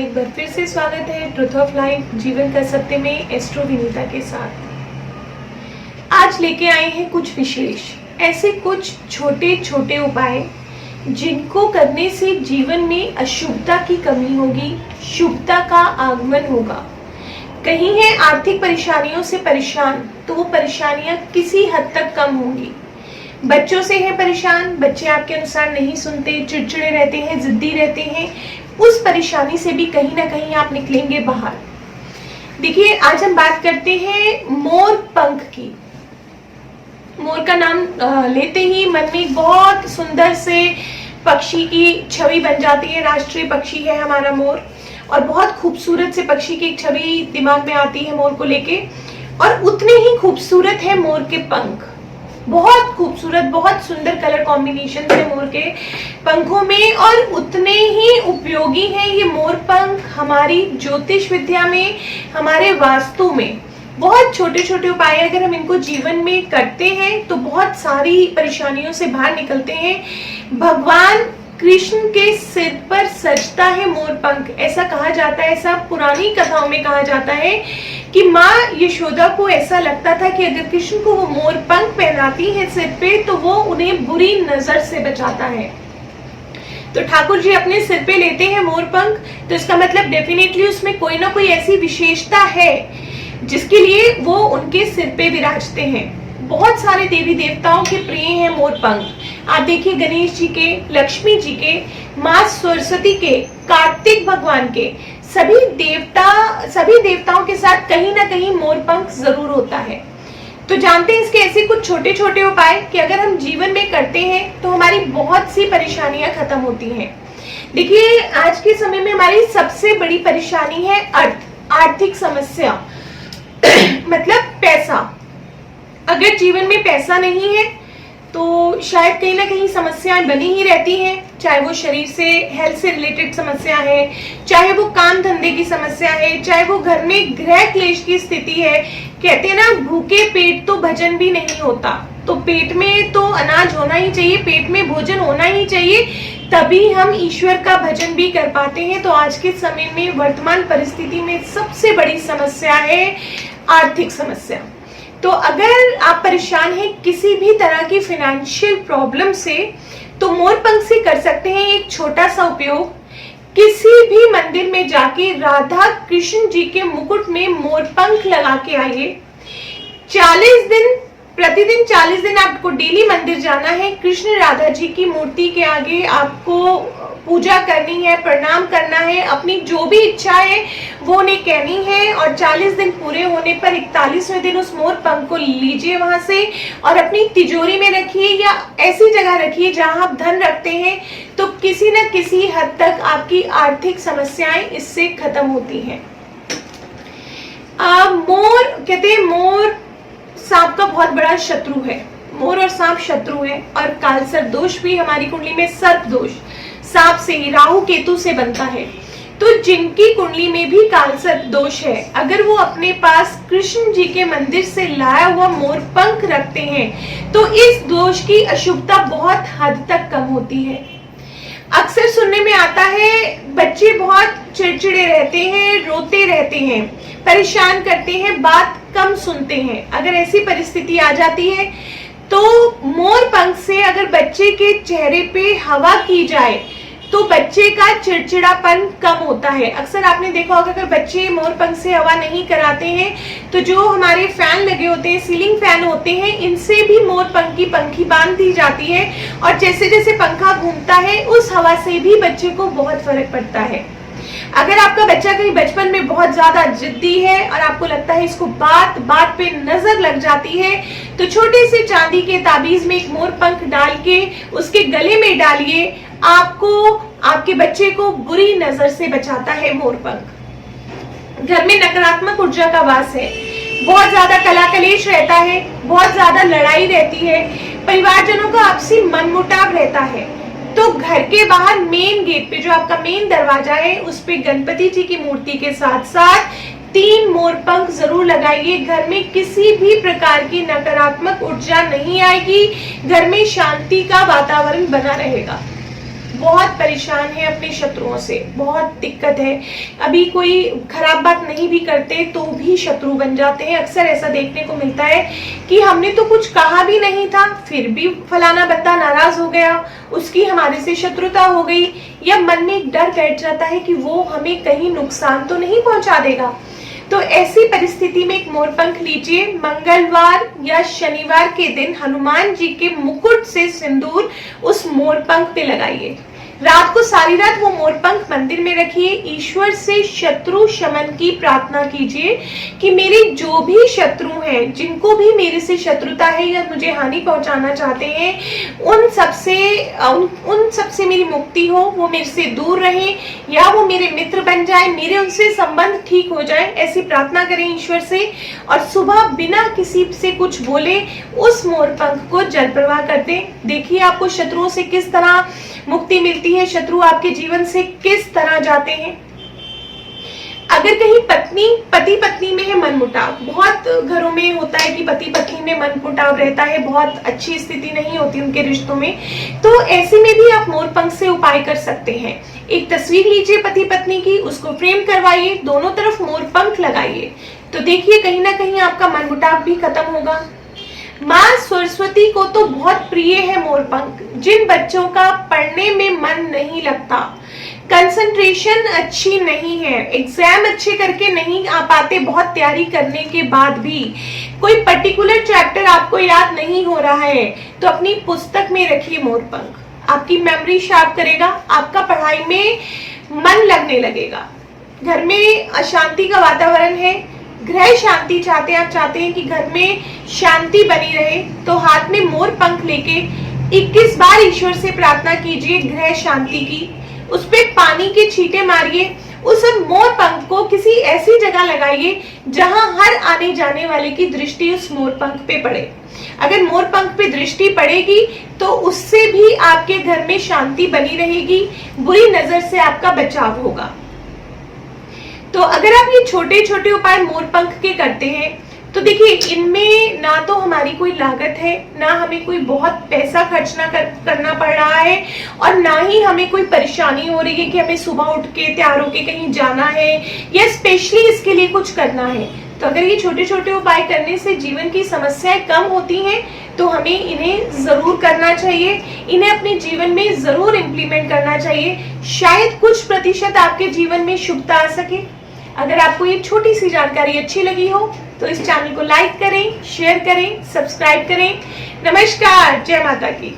एक बार फिर से स्वागत है ट्रुथ ऑफ लाइफ जीवन का सत्य में एस्ट्रो विनीता के साथ। आज लेके आए हैं कुछ विशेष ऐसे कुछ छोटे छोटे उपाय जिनको करने से जीवन में अशुभता की कमी होगी, शुभता का आगमन होगा। कहीं है आर्थिक परेशानियों से परेशान तो वो परेशानियां किसी हद तक कम होंगी। बच्चों से है परेशान, बच्चे आपके अनुसार नहीं सुनते, चिड़चिड़े रहते हैं, जिद्दी रहते हैं, उस परेशानी से भी कहीं ना कहीं आप निकलेंगे बाहर। देखिए, आज हम बात करते हैं मोर पंख की। मोर का नाम लेते ही मन में बहुत सुंदर से पक्षी की छवि बन जाती है। राष्ट्रीय पक्षी है हमारा मोर और बहुत खूबसूरत से पक्षी की एक छवि दिमाग में आती है मोर को लेके। और उतने ही खूबसूरत है मोर के पंख, बहुत खूबसूरत, बहुत सुंदर कलर कॉम्बिनेशन है मोर के पंखों में। और उतने ही उपयोगी है ये मोर पंख हमारी ज्योतिष विद्या में, हमारे वास्तु में। बहुत छोटे छोटे उपाय अगर हम इनको जीवन में करते हैं तो बहुत सारी परेशानियों से बाहर निकलते हैं। भगवान कृष्ण के सिर पर सजता है मोर पंख, ऐसा कहा जाता है, ऐसा पुरानी कथाओं में कहा जाता है कि माँ यशोदा को ऐसा लगता था कि अगर कृष्ण को वो मोर पंख पहनाती है सिर पे तो वो उन्हें बुरी नजर से बचाता है। तो ठाकुर जी अपने सिर पे लेते हैं मोर पंख, तो इसका मतलब डेफिनेटली उसमें कोई ना कोई ऐसी विशेषता है जिसके लिए वो उनके सिर पे विराजते हैं। बहुत सारे देवी देवताओं के प्रिय हैं मोर पंख। आप देखिए, गणेश जी के, लक्ष्मी जी के, माँ सरस्वती के, कार्तिक भगवान के, सभी देवताओं के साथ कहीं ना कहीं मोर पंख जरूर होता है। तो जानते हैं इसके ऐसे कुछ छोटे छोटे उपाय कि अगर हम जीवन में करते हैं तो हमारी बहुत सी परेशानियां खत्म होती हैं। देखिए, आज के समय में हमारी सबसे बड़ी परेशानी है आर्थिक समस्या मतलब पैसा। अगर जीवन में पैसा नहीं है तो शायद कहीं ना कहीं समस्याएं बनी ही रहती हैं, चाहे वो शरीर से, हेल्थ से रिलेटेड समस्या है, चाहे वो काम धंधे की समस्या है, चाहे वो घर में गृह क्लेश की स्थिति है। कहते हैं ना, भूखे पेट तो भजन भी नहीं होता। तो पेट में तो अनाज होना ही चाहिए, पेट में भोजन होना ही चाहिए, तभी हम ईश्वर का भजन भी कर पाते हैं। तो आज के समय में, वर्तमान परिस्थिति में सबसे बड़ी समस्या है आर्थिक समस्या। तो अगर आप परेशान हैं किसी भी तरह की फाइनेंशियल प्रॉब्लम से तो मोर पंख से कर सकते हैं एक छोटा सा उपयोग। किसी भी मंदिर में जाके राधा कृष्ण जी के मुकुट में मोर पंख लगा के आइए। 40 दिन, प्रतिदिन 40 दिन आपको डेली मंदिर जाना है। कृष्ण राधा जी की मूर्ति के आगे आपको पूजा करनी है, प्रणाम करना है, अपनी जो भी इच्छा है वो उन्हें कहनी है। और 40 दिन पूरे होने पर 41वें दिन उस मोर पंख को लीजिए वहां से और अपनी तिजोरी में रखिए या ऐसी जगह रखिए जहां आप धन रखते हैं। तो किसी न किसी हद तक आपकी आर्थिक समस्याएं इससे खत्म होती हैं। मोर, कहते हैं मोर सांप का बहुत बड़ा शत्रु है। मोर और सांप शत्रु है। और कालसर्प दोष भी हमारी कुंडली में, सर्प दोष सांप से, राहु केतु से बनता है। तो जिनकी कुंडली में भी कालसर्प दोष है, अगर वो अपने पास कृष्ण जी के मंदिर से लाया हुआ मोर पंख रखते हैं तो इस दोष की अशुभता बहुत हद तक कम होती है। अक्सर सुनने में आता है बच्चे बहुत चिड़चिड़े रहते हैं, रोते रहते हैं, परेशान करते हैं, बात कम सुनते हैं। अगर ऐसी परिस्थिति आ जाती है तो मोर पंख से अगर बच्चे के चेहरे पे हवा की जाए तो बच्चे का चिड़चिड़ापन कम होता है। अक्सर आपने देखा होगा अगर बच्चे मोर पंख से हवा नहीं कराते हैं तो जो हमारे फैन लगे होते हैं, सीलिंग फैन होते हैं, इनसे भी मोर पंख की पंखी बांध दी जाती है और जैसे जैसे पंखा घूमता है उस हवा से भी बच्चे को बहुत फर्क पड़ता है। अगर आपका बच्चा कहीं बचपन में बहुत ज्यादा जिद्दी है और आपको लगता है इसको बात बात पे नजर लग जाती है तो छोटे से चांदी के ताबीज में एक मोर पंख डाल के उसके गले में डालिए। आपको, आपके बच्चे को बुरी नजर से बचाता है मोर पंख। घर में नकारात्मक ऊर्जा का वास है, बहुत ज्यादा कला कलेश रहता है, बहुत ज्यादा लड़ाई रहती है, परिवारजनों का आपसी मनमुटाव रहता है। तो घर के बाहर मेन गेट पे, जो आपका मेन दरवाजा है, उस पे गणपति जी की मूर्ति के साथ साथ 3 मोर पंख जरूर लगाइए। घर में किसी भी प्रकार की नकारात्मक ऊर्जा नहीं आएगी, घर में शांति का वातावरण बना रहेगा। बहुत परेशान है अपने शत्रुओं से, बहुत दिक्कत है। अभी कोई खराब बात नहीं भी करते तो भी शत्रु बन जाते हैं। अक्सर ऐसा देखने को मिलता है कि हमने तो कुछ कहा भी नहीं था, फिर भी फलाना बंदा नाराज हो गया, उसकी हमारे से शत्रुता हो गई, या मन में एक डर बैठ जाता है कि वो हमें कहीं नुकसान तो नहीं पहुंचा देगा। तो ऐसी परिस्थिति में एक मोरपंख लीजिए, मंगलवार या शनिवार के दिन हनुमान जी के मुकुट से सिंदूर उस मोरपंख पे लगाइए। रात को सारी रात वो मोरपंख मंदिर में रखिए। ईश्वर से शत्रु शमन की प्रार्थना कीजिए कि मेरे जो भी शत्रु हैं, जिनको भी मेरे से शत्रुता है या मुझे हानि पहुंचाना चाहते हैं, उन सबसे मेरी मुक्ति हो, वो मेरे से दूर रहे या वो मेरे मित्र बन जाए, मेरे उनसे संबंध ठीक हो जाए। ऐसी प्रार्थना करें ईश्वर से, और सुबह बिना किसी से कुछ बोले उस मोरपंख को जल प्रवाह कर दें। देखिए आपको शत्रुओं से किस तरह मुक्ति मिलती है, शत्रु आपके जीवन से किस तरह जाते हैं। अगर कहीं पति पत्नी में है मनमुटाव, बहुत घरों में होता है कि पति पत्नी में मनमुटाव रहता है, बहुत अच्छी स्थिति नहीं होती उनके रिश्तों में, तो ऐसे में भी आप मोरपंख से उपाय कर सकते हैं। एक तस्वीर लीजिए पति पत्नी की, उसको फ्रेम करवाइए, दोनों तरफ मोरपंख लगाइए, तो देखिए कहीं ना कहीं आपका मनमुटाव भी खत्म होगा। माँ सरस्वती को तो बहुत प्रिय है मोरपंख। जिन बच्चों का पढ़ने में मन नहीं लगता, कंसंट्रेशन अच्छी नहीं है, एग्जाम अच्छे करके नहीं आ पाते, बहुत तैयारी करने के बाद भी कोई पर्टिकुलर चैप्टर आपको याद नहीं हो रहा है, तो अपनी पुस्तक में रखिए मोरपंख। आपकी मेमोरी शार्प करेगा, आपका पढ़ाई में मन लगने लगेगा। घर में अशांति का वातावरण है, गृह शांति चाहते हैं, आप चाहते हैं कि घर में शांति बनी रहे, तो हाथ में मोरपंख लेके 21 बार ईश्वर से प्रार्थना कीजिए गृह शांति की। उस पे पानी के छींटे मारिए, उस मोरपंख को किसी ऐसी जगह लगाइए जहां हर आने जाने वाले की दृष्टि उस मोरपंख पे पड़े। अगर मोरपंख पे दृष्टि पड़ेगी तो उससे भी आपके घर में शांति बनी रहेगी, बुरी नजर से आपका बचाव होगा। तो अगर आप ये छोटे छोटे उपाय मोरपंख के करते हैं, तो देखिए इनमें ना तो हमारी कोई लागत है, ना हमें कोई बहुत पैसा खर्च करना पड़ रहा है, और ना ही हमें कोई परेशानी हो रही है कि हमें सुबह उठ के तैयार होके कहीं जाना है या स्पेशली इसके लिए कुछ करना है। तो अगर ये छोटे छोटे उपाय करने से जीवन की समस्याएं कम होती हैं, तो हमें इन्हें जरूर करना चाहिए, इन्हें अपने जीवन में जरूर इम्प्लीमेंट करना चाहिए। शायद कुछ प्रतिशत आपके जीवन में शुभता आ सके। अगर आपको ये छोटी सी जानकारी अच्छी लगी हो तो इस चैनल को लाइक करें, शेयर करें, सब्सक्राइब करें। नमस्कार, जय माता की।